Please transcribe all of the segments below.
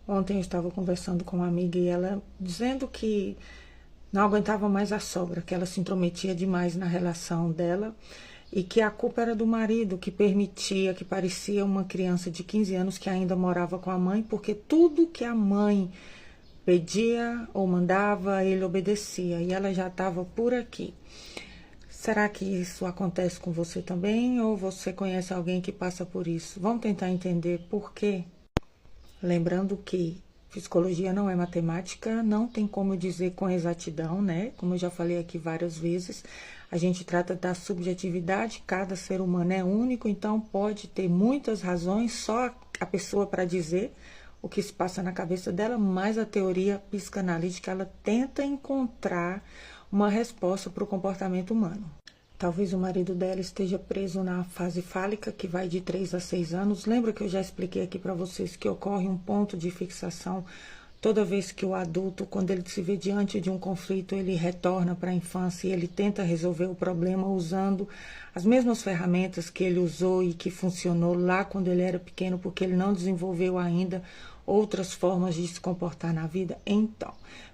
Ontem eu estava conversando com uma amiga e ela dizendo que não aguentava mais a sogra, que ela se intrometia demais na relação dela e que a culpa era do marido, que permitia, que parecia uma criança de 15 anos que ainda morava com a mãe, porque tudo que a mãe pedia ou mandava, ele obedecia, e ela já estava por aqui. Será que isso acontece com você também ou você conhece alguém que passa por isso? Vamos tentar entender por quê? Lembrando que psicologia não é matemática, não tem como dizer com exatidão, né? Como eu já falei aqui várias vezes, a gente trata da subjetividade, cada ser humano é único, então pode ter muitas razões, só a pessoa para dizer o que se passa na cabeça dela, mas a teoria psicanalítica ela tenta encontrar uma resposta para o comportamento humano. Talvez o marido dela esteja preso na fase fálica, que vai de 3 a 6 anos. Lembra que eu já expliquei aqui para vocês que ocorre um ponto de fixação toda vez que o adulto, quando ele se vê diante de um conflito, ele retorna para a infância e ele tenta resolver o problema usando as mesmas ferramentas que ele usou e que funcionou lá quando ele era pequeno, porque ele não desenvolveu ainda outras formas de se comportar na vida. Então,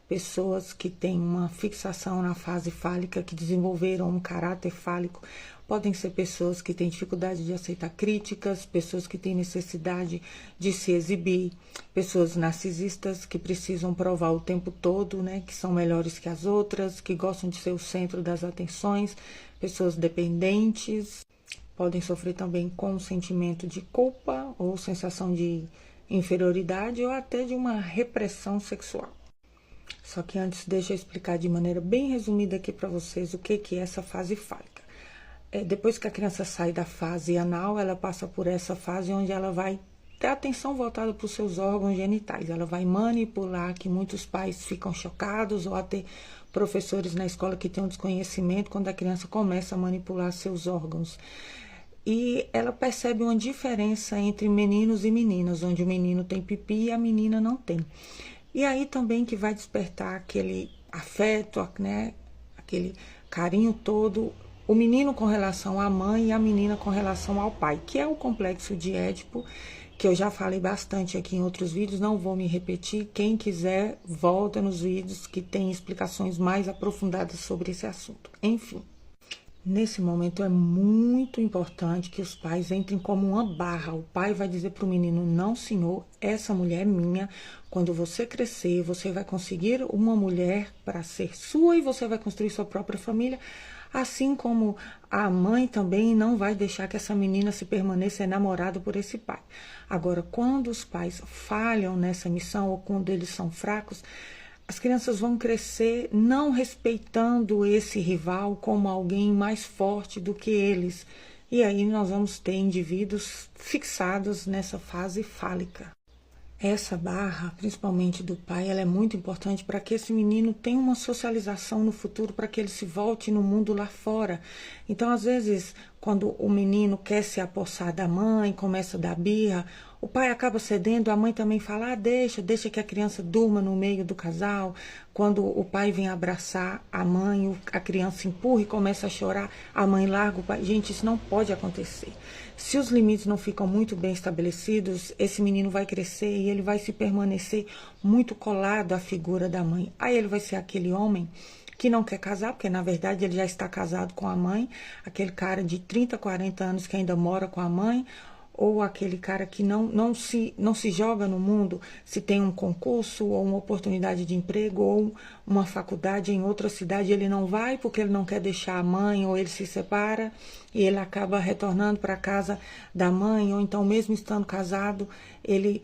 pessoas que têm uma fixação na fase fálica, que desenvolveram um caráter fálico, podem ser pessoas que têm dificuldade de aceitar críticas, pessoas que têm necessidade de se exibir, pessoas narcisistas que precisam provar o tempo todo, né, que são melhores que as outras, que gostam de ser o centro das atenções, pessoas dependentes, podem sofrer também com um sentimento de culpa ou sensação de inferioridade ou até de uma repressão sexual. Só que antes, deixa eu explicar de maneira bem resumida aqui para vocês o que é essa fase fálica. Depois que a criança sai da fase anal, ela passa por essa fase onde ela vai ter a atenção voltada para os seus órgãos genitais. Ela vai manipular, que muitos pais ficam chocados, ou até professores na escola que têm um desconhecimento quando a criança começa a manipular seus órgãos. E ela percebe uma diferença entre meninos e meninas, onde o menino tem pipi e a menina não tem. E aí também que vai despertar aquele afeto, né, aquele carinho todo, o menino com relação à mãe e a menina com relação ao pai, que é o complexo de Édipo, que eu já falei bastante aqui em outros vídeos, não vou me repetir. Quem quiser, volta nos vídeos que tem explicações mais aprofundadas sobre esse assunto. Enfim. Nesse momento é muito importante que os pais entrem como uma barra. O pai vai dizer para o menino: não, senhor, essa mulher é minha. Quando você crescer, você vai conseguir uma mulher para ser sua e você vai construir sua própria família. Assim como a mãe também não vai deixar que essa menina se permaneça enamorada por esse pai. Agora, quando os pais falham nessa missão ou quando eles são fracos, as crianças vão crescer não respeitando esse rival como alguém mais forte do que eles. E aí nós vamos ter indivíduos fixados nessa fase fálica. Essa barra, principalmente do pai, ela é muito importante para que esse menino tenha uma socialização no futuro, para que ele se volte no mundo lá fora. Então, às vezes, quando o menino quer se apossar da mãe, começa a dar birra, o pai acaba cedendo, a mãe também fala: deixa que a criança durma no meio do casal. Quando o pai vem abraçar a mãe, a criança empurra e começa a chorar, a mãe larga o pai. Gente, isso não pode acontecer. Se os limites não ficam muito bem estabelecidos, esse menino vai crescer e ele vai se permanecer muito colado à figura da mãe. Aí ele vai ser aquele homem que não quer casar, porque na verdade ele já está casado com a mãe, aquele cara de 30, 40 anos que ainda mora com a mãe, ou aquele cara que não se joga no mundo se tem um concurso ou uma oportunidade de emprego ou uma faculdade em outra cidade, ele não vai porque ele não quer deixar a mãe, ou ele se separa e ele acaba retornando para a casa da mãe, ou então mesmo estando casado, ele,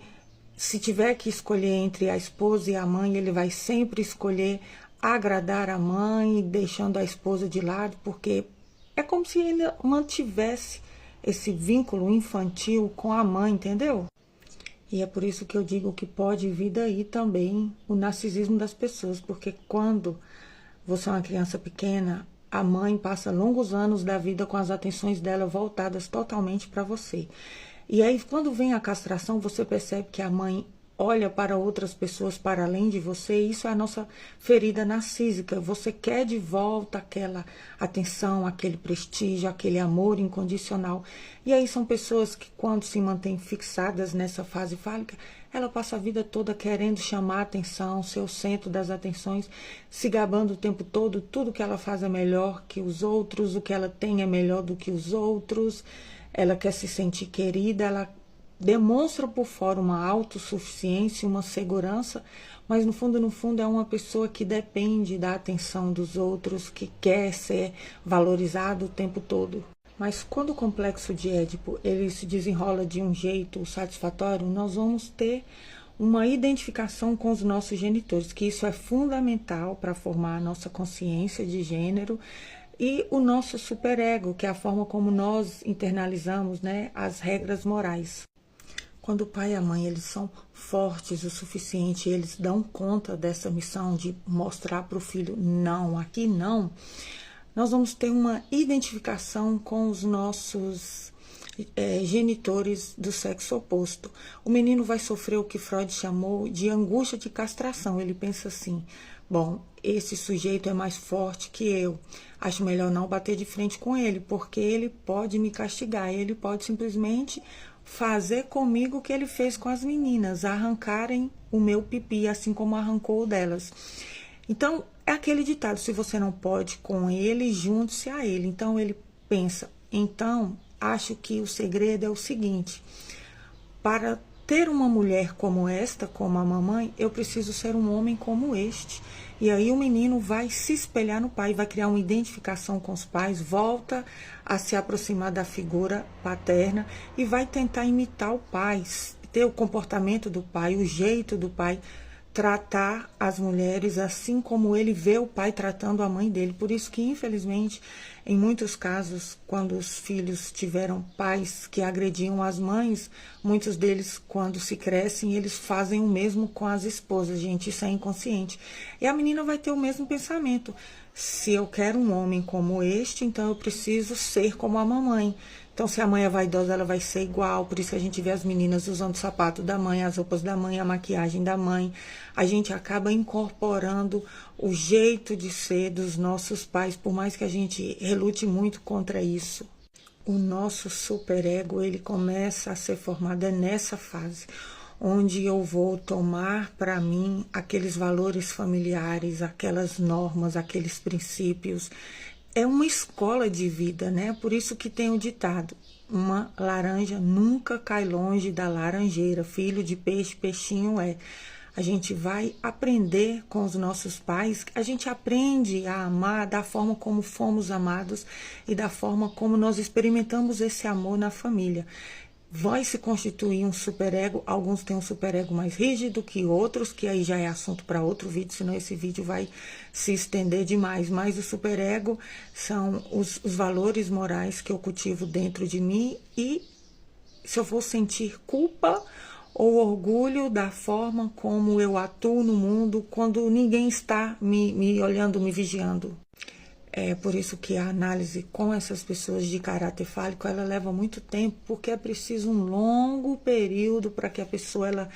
se tiver que escolher entre a esposa e a mãe, ele vai sempre escolher agradar a mãe, deixando a esposa de lado, porque é como se ele mantivesse esse vínculo infantil com a mãe, entendeu? E é por isso que eu digo que pode vir daí também o narcisismo das pessoas, porque quando você é uma criança pequena, a mãe passa longos anos da vida com as atenções dela voltadas totalmente para você. E aí, quando vem a castração, você percebe que a mãe olha para outras pessoas para além de você, isso é a nossa ferida narcísica. Você quer de volta aquela atenção, aquele prestígio, aquele amor incondicional. E aí são pessoas que, quando se mantêm fixadas nessa fase fálica, ela passa a vida toda querendo chamar a atenção, ser o centro das atenções, se gabando o tempo todo, tudo que ela faz é melhor que os outros, o que ela tem é melhor do que os outros, ela quer se sentir querida, ela demonstra por fora uma autossuficiência, uma segurança, mas no fundo é uma pessoa que depende da atenção dos outros, que quer ser valorizado o tempo todo. Mas quando o complexo de Édipo ele se desenrola de um jeito satisfatório, nós vamos ter uma identificação com os nossos genitores, que isso é fundamental para formar a nossa consciência de gênero, e o nosso superego, que é a forma como nós internalizamos, né, as regras morais. Quando o pai e a mãe eles são fortes o suficiente, eles dão conta dessa missão de mostrar para o filho, não, aqui não, nós vamos ter uma identificação com os nossos genitores do sexo oposto. O menino vai sofrer o que Freud chamou de angústia de castração. Ele pensa assim, bom, esse sujeito é mais forte que eu, acho melhor não bater de frente com ele, porque ele pode me castigar, ele pode simplesmente fazer comigo o que ele fez com as meninas, arrancarem o meu pipi, assim como arrancou o delas. Então, é aquele ditado, se você não pode com ele, junte-se a ele. Então, ele pensa, então, acho que o segredo é o seguinte, para ter uma mulher como esta, como a mamãe, eu preciso ser um homem como este. E aí o menino vai se espelhar no pai, vai criar uma identificação com os pais, volta a se aproximar da figura paterna e vai tentar imitar o pai, ter o comportamento do pai, o jeito do pai, tratar as mulheres assim como ele vê o pai tratando a mãe dele. Por isso que, infelizmente, em muitos casos, quando os filhos tiveram pais que agrediam as mães, muitos deles, quando se crescem, eles fazem o mesmo com as esposas. Gente, isso é inconsciente. E a menina vai ter o mesmo pensamento. Se eu quero um homem como este, então eu preciso ser como a mamãe. Então, se a mãe é vaidosa, ela vai ser igual. Por isso que a gente vê as meninas usando o sapato da mãe, as roupas da mãe, a maquiagem da mãe. A gente acaba incorporando o jeito de ser dos nossos pais, por mais que a gente relute muito contra isso. O nosso superego, ele começa a ser formado nessa fase, onde eu vou tomar para mim aqueles valores familiares, aquelas normas, aqueles princípios. É uma escola de vida, né? Por isso que tem o ditado, uma laranja nunca cai longe da laranjeira, filho de peixe, peixinho é. A gente vai aprender com os nossos pais, a gente aprende a amar da forma como fomos amados e da forma como nós experimentamos esse amor na família. Vai se constituir um superego, alguns têm um superego mais rígido que outros, que aí já é assunto para outro vídeo, senão esse vídeo vai se estender demais. Mas o superego são os valores morais que eu cultivo dentro de mim e se eu vou sentir culpa ou orgulho da forma como eu atuo no mundo quando ninguém está me olhando, me vigiando. É por isso que a análise com essas pessoas de caráter fálico, ela leva muito tempo, porque é preciso um longo período para que a pessoa ela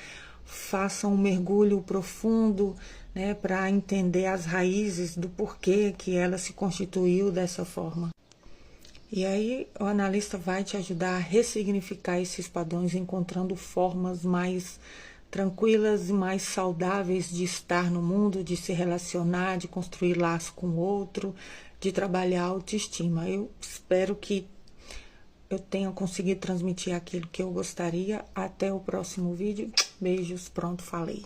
faça um mergulho profundo, né, para entender as raízes do porquê que ela se constituiu dessa forma. E aí o analista vai te ajudar a ressignificar esses padrões, encontrando formas mais tranquilas e mais saudáveis de estar no mundo, de se relacionar, de construir laço com o outro, de trabalhar a autoestima. Eu espero que eu tenha conseguido transmitir aquilo que eu gostaria. Até o próximo vídeo. Beijos, pronto, falei.